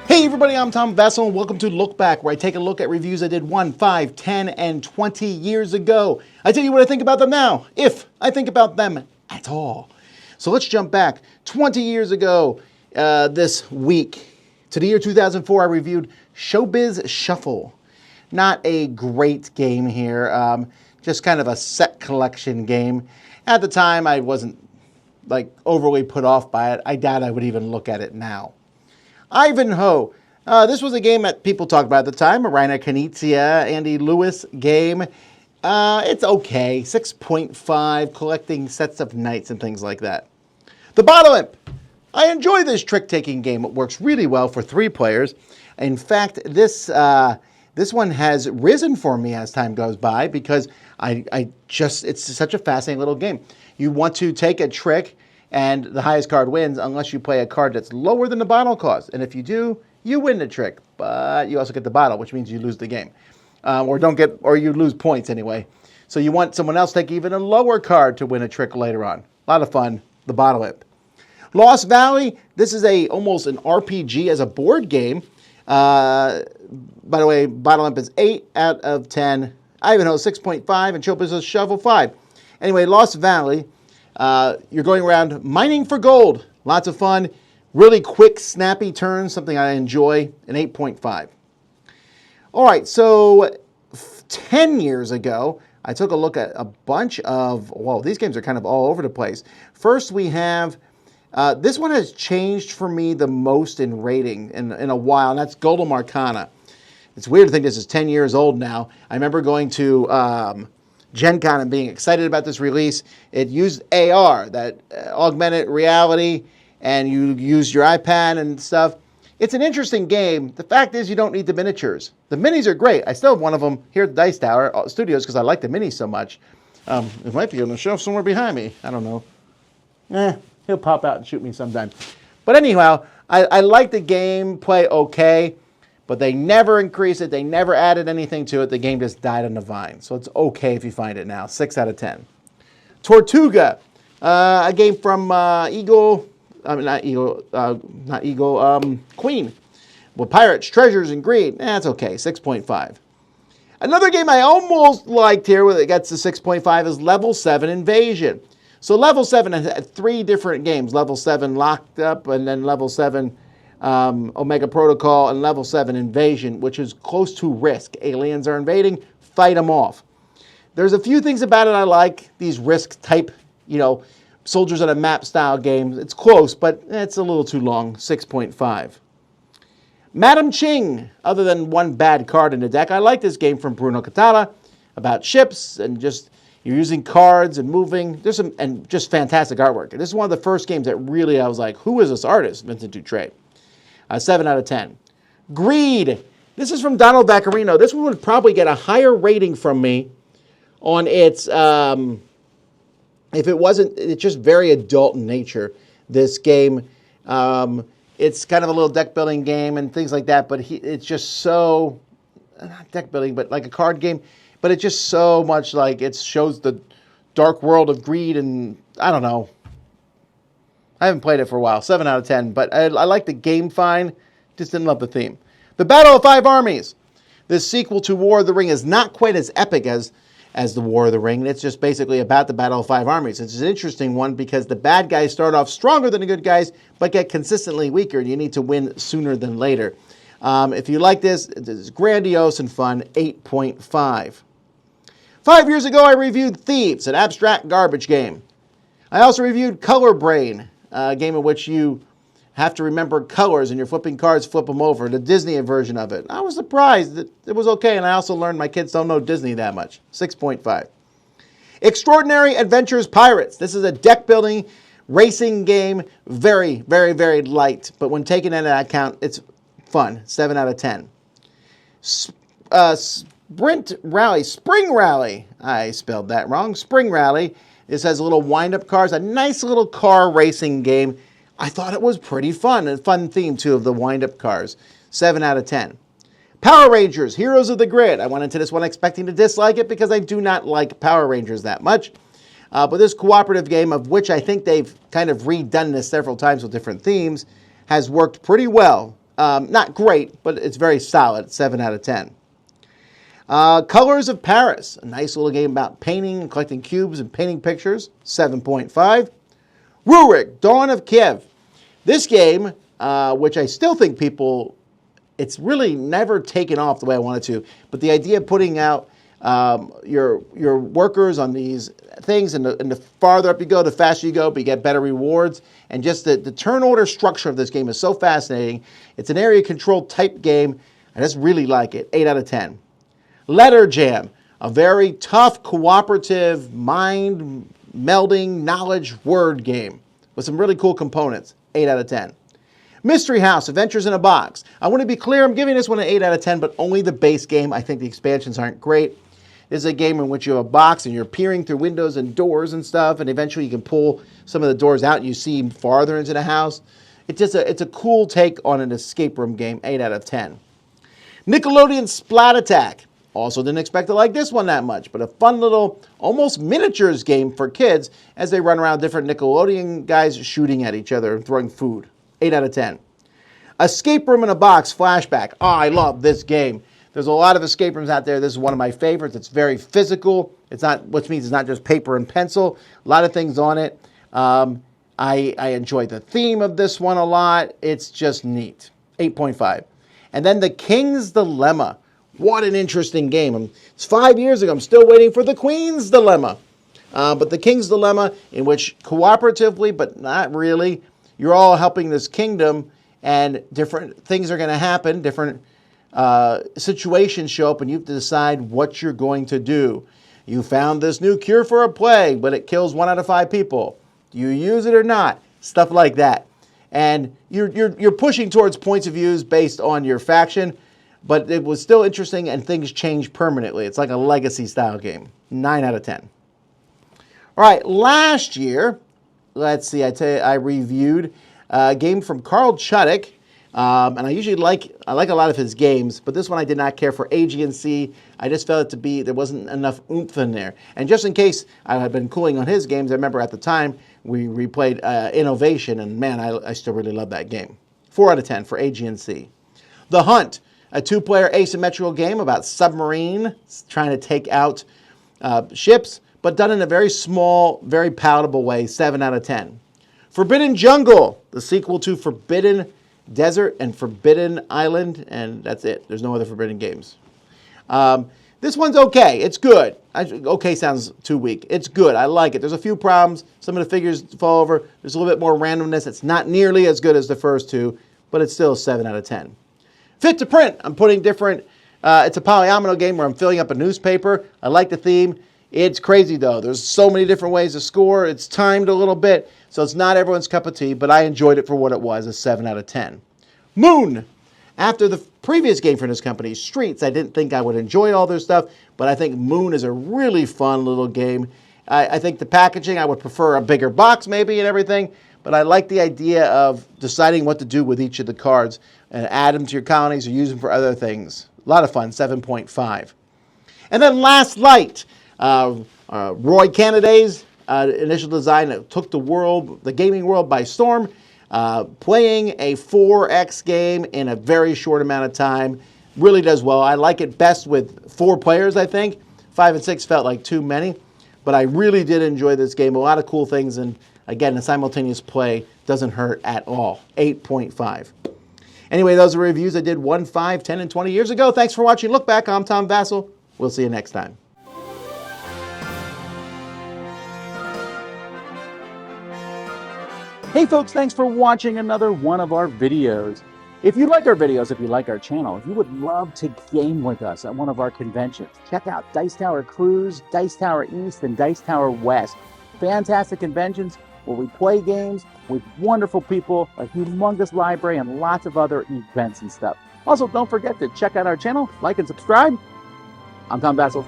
Hey everybody, I'm Tom Vasel, and welcome to Look Back, where I take a look at reviews I did 1, 5, 10, and 20 years ago. I tell you what I think about them now, if I think about them at all. So let's jump back 20 years ago this week. To the year 2004, I reviewed Showbiz Shuffle. Not a great game here, just kind of a set collection game. At the time, I wasn't overly put off by it. I doubt I would even look at it now. Ivanhoe. This was a game that people talked about at the time. A Rainer Knizia, Andy Lewis game. It's okay. 6.5, collecting sets of knights and things like that. The Bottle Imp. I enjoy this trick-taking game. It works really well for 3 players. In fact, this one has risen for me as time goes by because it's such a fascinating little game. You want to take a trick, and the highest card wins unless you play a card that's lower than the bottle cost. And if you do, you win the trick, but you also get the bottle, which means you lose the game. Or you lose points anyway. So you want someone else to take even a lower card to win a trick later on. A lot of fun, the Bottle Imp. Lost Valley, this is almost an RPG as a board game. By the way, Bottle Imp is 8 out of 10. Ivanhoe 6.5, and Showbiz Shuffle 5. Anyway, Lost Valley. You're going around mining for gold. Lots of fun. Really quick, snappy turns, something I enjoy, an 8.5. All right, so 10 years ago, I took a look at a bunch of, these games are kind of all over the place. First, we have, this one has changed for me the most in rating in a while, and that's Golem Arcana. It's weird to think this is 10 years old now. I remember going to Gen Con and being excited about this release. It used AR, that augmented reality, and you used your iPad and stuff. It's an interesting game. The fact is you don't need the miniatures. The minis are great. I still have one of them here at the Dice Tower Studios because I like the minis so much. It might be on the shelf somewhere behind me. I don't know. He'll pop out and shoot me sometime. But anyhow, I like the gameplay okay, but they never increased it. They never added anything to it. The game just died on the vine. So it's okay if you find it now. 6 out of 10. Tortuga, a game from Queen. With pirates, treasures, and greed. That's okay, 6.5. Another game I almost liked here, where it gets to 6.5, is Level 7 Invasion. So Level 7 had 3 different games. Level 7 Locked Up, and then Level 7 Omega Protocol, and Level 7 Invasion, which is close to Risk. Aliens are invading, fight them off. There's a few things about it I like. These Risk type, soldiers on a map style games. It's close, but it's a little too long, 6.5. Madam Ching, other than one bad card in the deck, I like this game from Bruno Catala about ships and just you're using cards and moving. There's and just fantastic artwork. This is one of the first games that really I was like, who is this artist? Vincent Dutray. 7 out of 10. Greed. This is from Donald Vaccarino. This one would probably get a higher rating from me on its, if it wasn't, it's just very adult in nature, this game. It's kind of a little deck building game and things like that, but it's just so, not deck building, but like a card game, but it's just so much like it shows the dark world of greed and I don't know. I haven't played it for a while, 7 out of 10, but I like the game fine, just didn't love the theme. The Battle of 5 Armies. This sequel to War of the Ring is not quite as epic as the War of the Ring. It's just basically about the Battle of 5 Armies. It's an interesting one because the bad guys start off stronger than the good guys, but get consistently weaker, and you need to win sooner than later. If you like this, it's grandiose and fun, 8.5. 5 years ago, I reviewed Thieves, an abstract garbage game. I also reviewed Color Brain, a game in which you have to remember colors and you're flipping cards, flip them over, the Disney version of it. I was surprised that it was okay, and I also learned my kids don't know Disney that much. 6.5. Extraordinary Adventures Pirates. This is a deck-building racing game, very, very, very light, but when taken into account, it's fun. 7 out of 10. Spring Rally. I spelled that wrong. Spring Rally. This has little wind-up cars, a nice little car racing game. I thought it was pretty fun. A fun theme, too, of the wind-up cars. 7 out of 10. Power Rangers, Heroes of the Grid. I went into this one expecting to dislike it because I do not like Power Rangers that much. But this cooperative game, of which I think they've kind of redone this several times with different themes, has worked pretty well. Not great, but it's very solid, 7 out of 10. Colors of Paris, a nice little game about painting, collecting cubes and painting pictures, 7.5. Rurik, Dawn of Kiev. This game, which I still think people, it's really never taken off the way I wanted to, but the idea of putting out your workers on these things, and the farther up you go, the faster you go, but you get better rewards. And just the turn order structure of this game is so fascinating. It's an area control type game. I just really like it. 8 out of 10. Letter Jam, a very tough, cooperative, mind-melding, knowledge word game with some really cool components. 8 out of 10. Mystery House, Adventures in a Box. I want to be clear, I'm giving this one an 8 out of 10, but only the base game. I think the expansions aren't great. This is a game in which you have a box and you're peering through windows and doors and stuff, and eventually you can pull some of the doors out and you see farther into the house. It's a cool take on an escape room game. 8 out of 10. Nickelodeon Splat Attack. Also didn't expect to like this one that much, but a fun little, almost miniatures game for kids as they run around different Nickelodeon guys shooting at each other and throwing food. 8 out of 10. Escape Room in a Box Flashback. Oh, I love this game. There's a lot of escape rooms out there. This is one of my favorites. It's very physical. It's not, which means it's not just paper and pencil. A lot of things on it. I enjoy the theme of this one a lot. It's just neat. 8.5. And then The King's Dilemma. What an interesting game. It's 5 years ago. I'm still waiting for The Queen's Dilemma. But The King's Dilemma, in which cooperatively, but not really, you're all helping this kingdom, and different things are going to happen, different situations show up, and you have to decide what you're going to do. You found this new cure for a plague, but it kills 1 out of 5 people. Do you use it or not? Stuff like that. And you're pushing towards points of views based on your faction, but it was still interesting, and things change permanently. It's like a legacy style game. 9 out of 10. All right, last year, let's see, I reviewed a game from Carl Chuddik, and I usually like a lot of his games, but this one I did not care for. AG&C, I just felt it to be, there wasn't enough oomph in there. And just in case I had been cooling on his games, I remember at the time we replayed Innovation, and man, I still really love that game. 4 out of 10 for AG&C. The Hunt, a 2-player asymmetrical game about submarine trying to take out ships, but done in a very small, very palatable way. 7 out of 10. Forbidden Jungle, the sequel to Forbidden Desert and Forbidden Island, and that's it. There's no other Forbidden games. This one's okay. It's good. Okay sounds too weak. It's good. I like it. There's a few problems. Some of the figures fall over. There's a little bit more randomness. It's not nearly as good as the first two, but it's still 7 out of 10. Fit to Print. I'm putting different, it's a polyomino game where I'm filling up a newspaper. I like the theme. It's crazy though. There's so many different ways to score. It's timed a little bit, so it's not everyone's cup of tea, but I enjoyed it for what it was, a 7 out of 10. Moon. After the previous game from this company, Streets, I didn't think I would enjoy all their stuff, but I think Moon is a really fun little game. I think the packaging, I would prefer a bigger box maybe and everything, but I like the idea of deciding what to do with each of the cards and add them to your colonies or use them for other things. A lot of fun, 7.5. And then Last Light, Roy Canada's initial design that took the gaming world by storm, playing a 4X game in a very short amount of time. Really does well. I like it best with 4 players, I think. 5 and 6 felt like too many, but I really did enjoy this game. A lot of cool things, and again, the simultaneous play doesn't hurt at all. 8.5. Anyway, those are reviews I did 1, 5, 10, and 20 years ago. Thanks for watching Look Back. I'm Tom Vasel. We'll see you next time. Hey folks, thanks for watching another one of our videos. If you like our videos, if you like our channel, if you would love to game with us at one of our conventions, check out Dice Tower Cruise, Dice Tower East, and Dice Tower West. Fantastic conventions where we play games with wonderful people, a humongous library, and lots of other events and stuff. Also, don't forget to check out our channel, like and subscribe. I'm Tom Vasel.